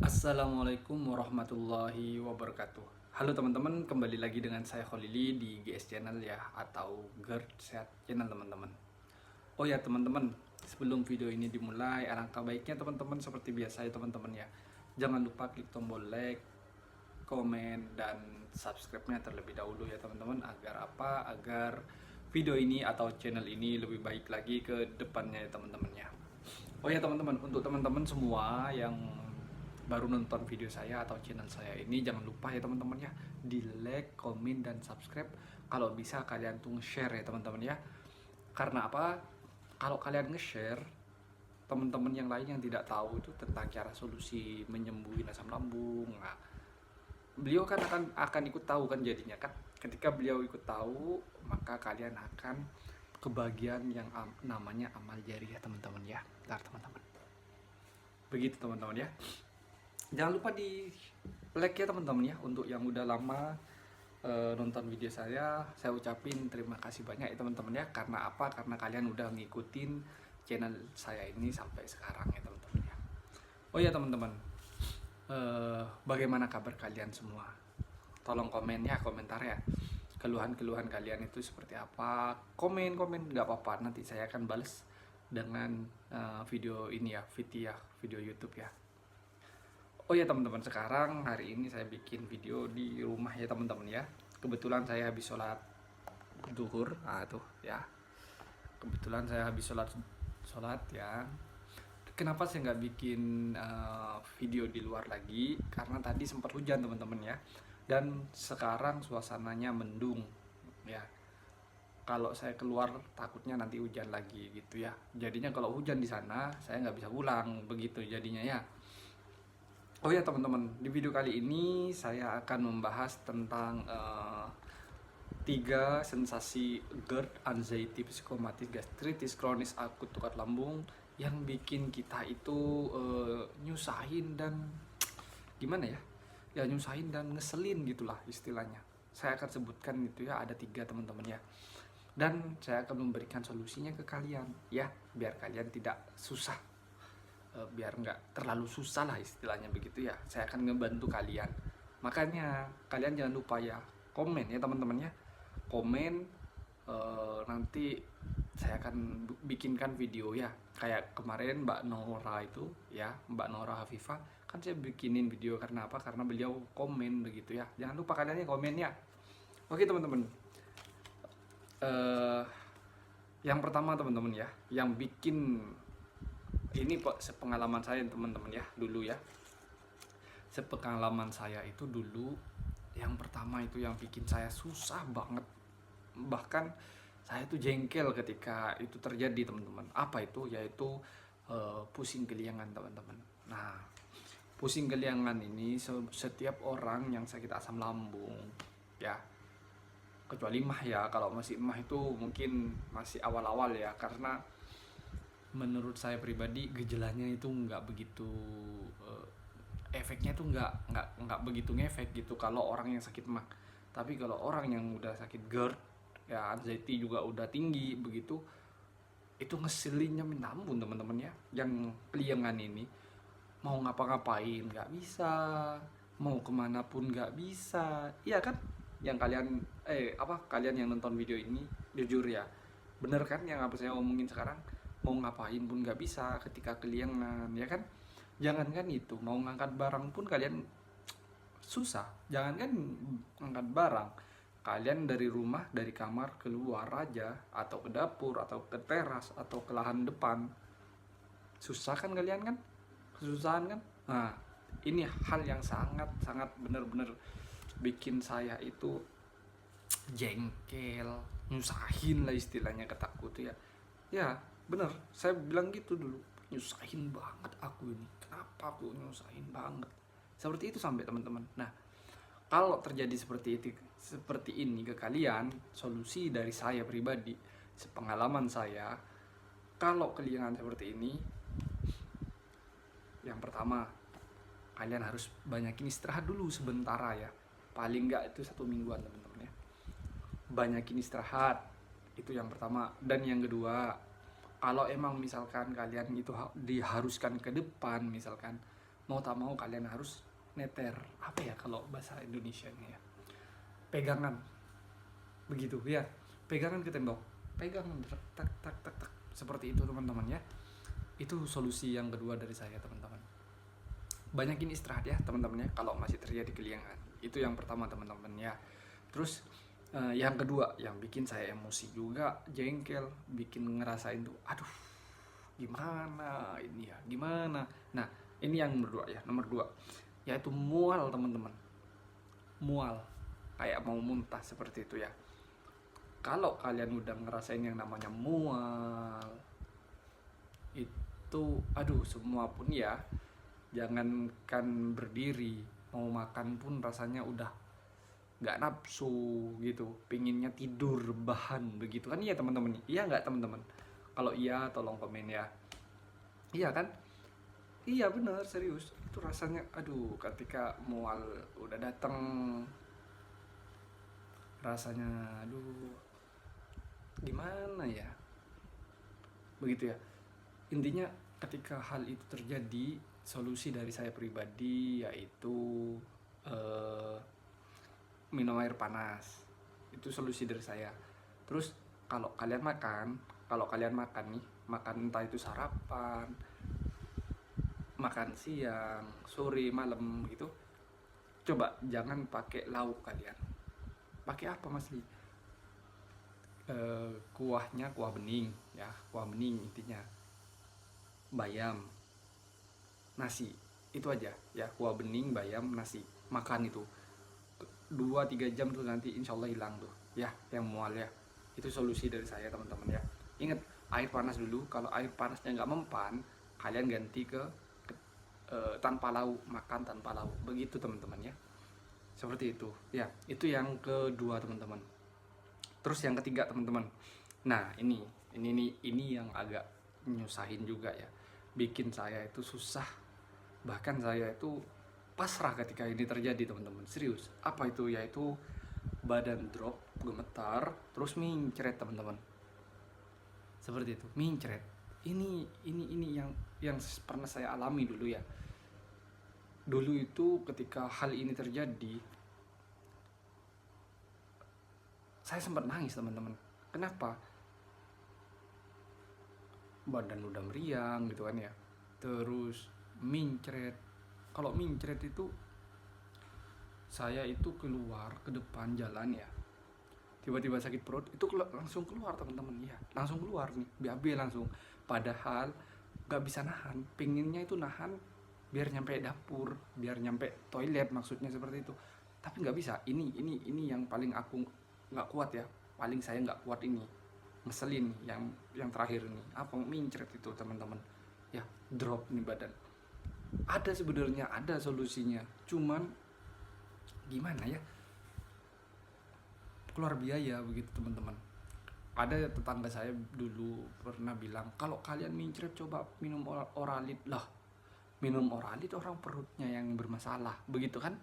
Assalamualaikum warahmatullahi wabarakatuh. Halo teman-teman, kembali lagi dengan saya Kholili di GS Channel ya, atau GERD Sehat Channel teman-teman. Oh ya teman-teman, sebelum video ini dimulai, alangkah baiknya teman-teman seperti biasa ya teman-teman ya. Jangan lupa klik tombol like, komen, dan subscribe-nya terlebih dahulu ya teman-teman. Agar apa? Agar video ini atau channel ini lebih baik lagi ke depannya ya teman-teman ya. Oh ya teman-teman, untuk teman-teman semua yang baru nonton video saya atau channel saya ini, jangan lupa ya teman-teman ya, di like, komen, dan subscribe. Kalau bisa kalian tuh share ya teman-teman ya. Karena apa? Kalau kalian nge-share, teman-teman yang lain yang tidak tahu itu tentang cara solusi menyembuhin asam lambung, nah, beliau kan akan ikut tahu kan jadinya kan. Ketika beliau ikut tahu, maka kalian akan kebagian yang namanya amal jariah teman-teman ya. Bentar teman-teman. Begitu teman-teman ya. Jangan lupa di like ya teman-teman ya. Untuk yang udah lama nonton video saya ucapin terima kasih banyak ya teman-teman ya. Karena apa? Karena kalian udah ngikutin channel saya ini sampai sekarang ya teman-teman ya. Oh ya teman-teman, bagaimana kabar kalian semua? Tolong komen ya, komentar ya. Keluhan-keluhan kalian itu seperti apa? Komen-komen nggak apa-apa. Nanti saya akan balas dengan video ini ya, video YouTube ya. Oh ya teman-teman, sekarang hari ini saya bikin video di rumah ya teman-teman ya. Kebetulan saya habis sholat zuhur, tuh ya. Kebetulan saya habis sholat ya. Kenapa saya nggak bikin video di luar lagi? Karena tadi sempat hujan teman-teman ya. Dan sekarang suasananya mendung ya. Kalau saya keluar takutnya nanti hujan lagi gitu ya. Jadinya kalau hujan di sana saya nggak bisa pulang begitu jadinya ya. Oh ya teman-teman, di video kali ini saya akan membahas tentang 3 sensasi GERD, anxiety, psikomatis, gastritis, kronis, akut, urat lambung yang bikin kita itu nyusahin dan gimana ya? Ya nyusahin dan ngeselin gitulah istilahnya. Saya akan sebutkan itu ya, ada 3 teman-teman ya. Dan saya akan memberikan solusinya ke kalian ya, biar kalian tidak susah, biar nggak terlalu susah lah istilahnya begitu ya. Saya akan ngebantu kalian, makanya kalian jangan lupa ya komen ya teman-teman ya. Komen, nanti saya akan bikinkan video ya, kayak kemarin Mbak Nora itu ya, Mbak Nora Hafifah kan saya bikinin video. Karena apa? Karena beliau komen begitu ya. Jangan lupa kalian ya komen ya. Oke teman-teman, eh yang pertama teman-teman ya, yang bikin ini sepengalaman saya teman-teman ya, dulu ya, sepengalaman saya itu dulu, yang pertama itu yang bikin saya susah banget, bahkan saya itu jengkel ketika itu terjadi teman-teman. Apa itu? Yaitu pusing keliangan teman-teman. Nah, pusing keliangan ini setiap orang yang sakit asam lambung ya, kecuali mah ya. Kalau masih mah itu mungkin masih awal-awal ya, karena menurut saya pribadi gejalanya itu nggak begitu, efeknya tuh nggak begitu ngefek gitu kalau orang yang sakit mah. Tapi kalau orang yang udah sakit GERD ya, anxiety juga udah tinggi begitu, itu ngeselinnya minta ampun teman-teman ya. Yang keliangan ini mau ngapa-ngapain nggak bisa, mau kemana pun nggak bisa, iya kan? Yang kalian kalian yang nonton video ini jujur ya, bener kan yang apa saya omongin sekarang? Mau ngapain pun nggak bisa ketika keliangan ya kan. Jangankan itu, mau ngangkat barang pun kalian susah. Jangankan ngangkat barang, kalian dari rumah, dari kamar keluar aja, atau ke dapur, atau ke teras, atau ke lahan depan, susah kan kalian kan? Kesusahan kan? Nah, ini hal yang sangat sangat bener-bener bikin saya itu jengkel, nyusahin lah istilahnya, kataku tuh ya. Ya bener, saya bilang gitu dulu, nyusahin banget aku ini, kenapa aku nyusahin banget seperti itu sampai teman-teman. Nah, kalau terjadi seperti ini ke kalian, solusi dari saya pribadi, sepengalaman saya, kalau kalian seperti ini, yang pertama, kalian harus banyakin istirahat dulu sebentar ya. Paling nggak itu 1 mingguan teman-teman ya. Banyakin istirahat, itu yang pertama. Dan yang kedua, kalau emang misalkan kalian itu diharuskan ke depan, misalkan mau tak mau kalian harus neter, apa ya kalau bahasa Indonesianya ya, pegangan begitu ya, pegangan ke tembok, pegangan tak tak tak tak, seperti itu teman-teman ya. Itu solusi yang kedua dari saya teman-teman. Banyakin istirahat ya teman-teman ya kalau masih terjadi keliangan. Itu yang pertama teman-teman ya. Terus yang kedua yang bikin saya emosi juga, jengkel, bikin ngerasain tuh aduh gimana ini ya, gimana. Nah ini yang nomor 2 ya, nomor 2 yaitu mual teman-teman. Mual kayak mau muntah seperti itu ya. Kalau kalian udah ngerasain yang namanya mual itu aduh semua pun ya, jangankan berdiri, mau makan pun rasanya udah nggak nafsu gitu, pinginnya tidur bahan begitu kan. Iya teman-teman, iya nggak teman-teman? Kalau iya tolong komen ya. Iya kan? Iya bener, serius itu rasanya. Aduh ketika mual udah dateng rasanya aduh gimana ya, begitu ya. Intinya ketika hal itu terjadi, solusi dari saya pribadi yaitu eh, minum air panas. Itu solusi dari saya. Terus kalau kalian makan nih, makan entah itu sarapan, makan siang, sore, malam gitu, coba jangan pakai lauk kalian. Pakai apa Mas Li? Kuahnya kuah bening ya, kuah bening intinya. Bayam, nasi, itu aja ya, kuah bening, bayam, nasi. Makan itu 2-3 jam tuh nanti insya Allah hilang tuh ya yang mual ya. Itu solusi dari saya teman-teman ya. Ingat, air panas dulu. Kalau air panasnya nggak mempan, kalian ganti ke tanpa lauk, makan tanpa lauk begitu teman-teman ya. Seperti itu ya. Itu yang kedua teman-teman. Terus yang ketiga teman-teman, nah ini yang agak nyusahin juga ya, bikin saya itu susah, bahkan saya itu pasrah ketika ini terjadi teman-teman. Serius, apa itu? Yaitu badan drop, gemetar, terus mincret teman-teman. Seperti itu, mincret. Ini yang pernah saya alami dulu ya. Dulu itu ketika hal ini terjadi, saya sempat nangis teman-teman. Kenapa? Badan udah meriang gitu kan ya, terus mincret. Kalau mincret itu saya itu keluar ke depan jalan ya, tiba-tiba sakit perut itu langsung keluar teman-teman ya, langsung keluar nih BAB langsung. Padahal nggak bisa nahan, pengennya itu nahan biar nyampe dapur, biar nyampe toilet, maksudnya seperti itu. Tapi nggak bisa. Ini yang paling aku nggak kuat ya, paling saya nggak kuat ini, ngeselin yang terakhir ini, apa, mincret itu teman-teman ya, drop nih badan. Ada sebenarnya ada solusinya, cuman gimana ya, keluar biaya begitu teman-teman. Ada tetangga saya dulu pernah bilang, kalau kalian mincret coba minum Oralit. Lah, minum Oralit orang perutnya yang bermasalah begitu kan,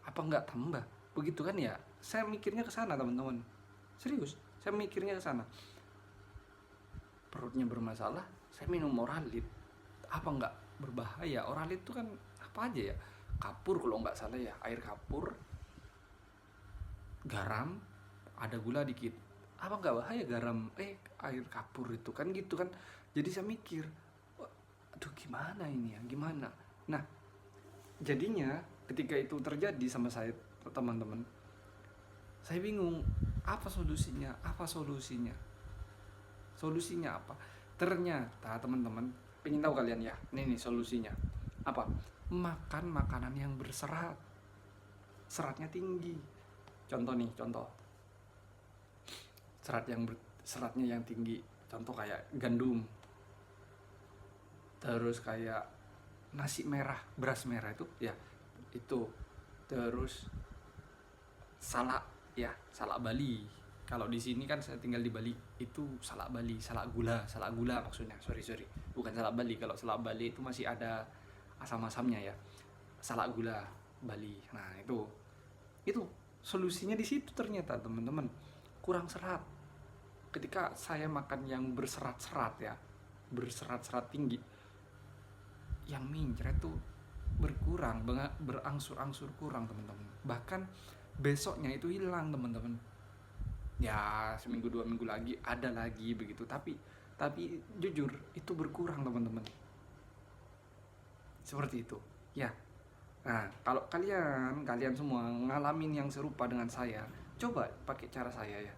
apa nggak tambah begitu kan ya. Saya mikirnya ke sana teman-teman, serius saya mikirnya ke sana. Perutnya bermasalah, saya minum Oralit, apa nggak berbahaya? Oralit itu kan apa aja ya, kapur kalau nggak salah ya, air kapur, garam, ada gula dikit, apa nggak bahaya garam air kapur itu kan, gitu kan. Jadi saya mikir, aduh gimana ini ya, gimana. Nah jadinya ketika itu terjadi sama saya teman-teman, saya bingung apa solusinya, solusinya apa. Ternyata teman-teman, pengen tahu kalian ya, ini nih solusinya apa? Makan makanan yang berserat, seratnya tinggi. Contoh seratnya yang tinggi, contoh kayak gandum, terus kayak nasi merah, beras merah itu ya, itu. Terus salak ya, salak Bali. Kalau di sini kan saya tinggal di Bali, itu salak Bali, salak gula maksudnya. Sorry, bukan salak Bali. Kalau salak Bali itu masih ada asam-asamnya ya. Salak gula Bali. Nah, itu solusinya di situ ternyata teman-teman. Kurang serat. Ketika saya makan yang berserat-serat ya, berserat-serat tinggi, yang mincret tuh berkurang, berangsur-angsur kurang teman-teman. Bahkan besoknya itu hilang teman-teman. Ya seminggu 2 minggu lagi ada lagi begitu, tapi jujur itu berkurang teman-teman, seperti itu ya. Nah kalau kalian semua ngalamin yang serupa dengan saya, coba pakai cara saya ya.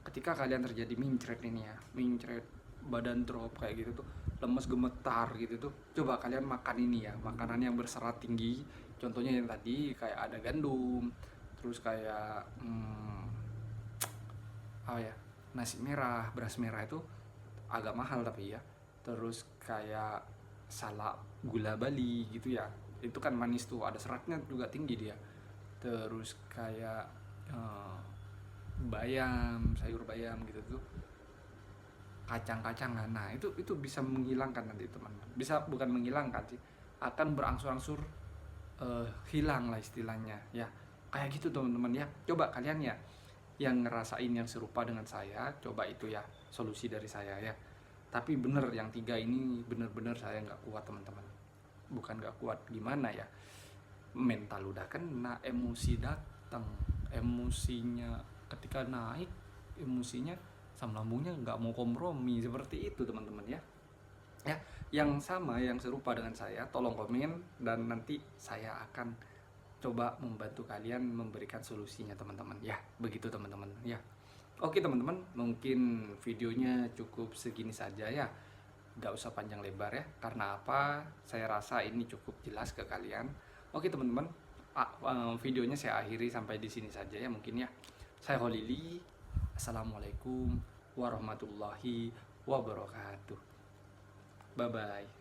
Ketika kalian terjadi mincret ini ya, mincret, badan drop kayak gitu tuh, lemes gemetar gitu tuh, coba kalian makan ini ya, makanan yang berserat tinggi. Contohnya yang tadi kayak ada gandum, terus kayak apa ya, nasi merah, beras merah itu agak mahal tapi ya. Terus kayak salak gula Bali gitu ya, itu kan manis tuh, ada seratnya juga tinggi dia. Terus kayak bayam, sayur bayam gitu tuh, kacang-kacangan. Nah itu bisa menghilangkan nanti teman-teman, bisa bukan menghilangkan sih, akan berangsur-angsur hilang lah istilahnya ya, kayak gitu teman-teman ya. Coba kalian ya yang ngerasain yang serupa dengan saya, coba itu ya solusi dari saya ya. Tapi bener yang 3 ini bener-bener saya nggak kuat teman-teman. Bukan nggak kuat gimana ya, mental udah kena, emosi datang, emosinya ketika naik, emosinya asam lambungnya nggak mau kompromi, seperti itu teman-teman ya. Ya yang sama, yang serupa dengan saya, tolong komen dan nanti saya akan coba membantu kalian memberikan solusinya teman-teman ya. Begitu teman-teman ya. Oke teman-teman, mungkin videonya cukup segini saja ya, nggak usah panjang lebar ya. Karena apa, saya rasa ini cukup jelas ke kalian. Oke teman-teman, videonya saya akhiri sampai di sini saja ya mungkin ya. Saya Kholili, assalamualaikum warahmatullahi wabarakatuh. Bye bye.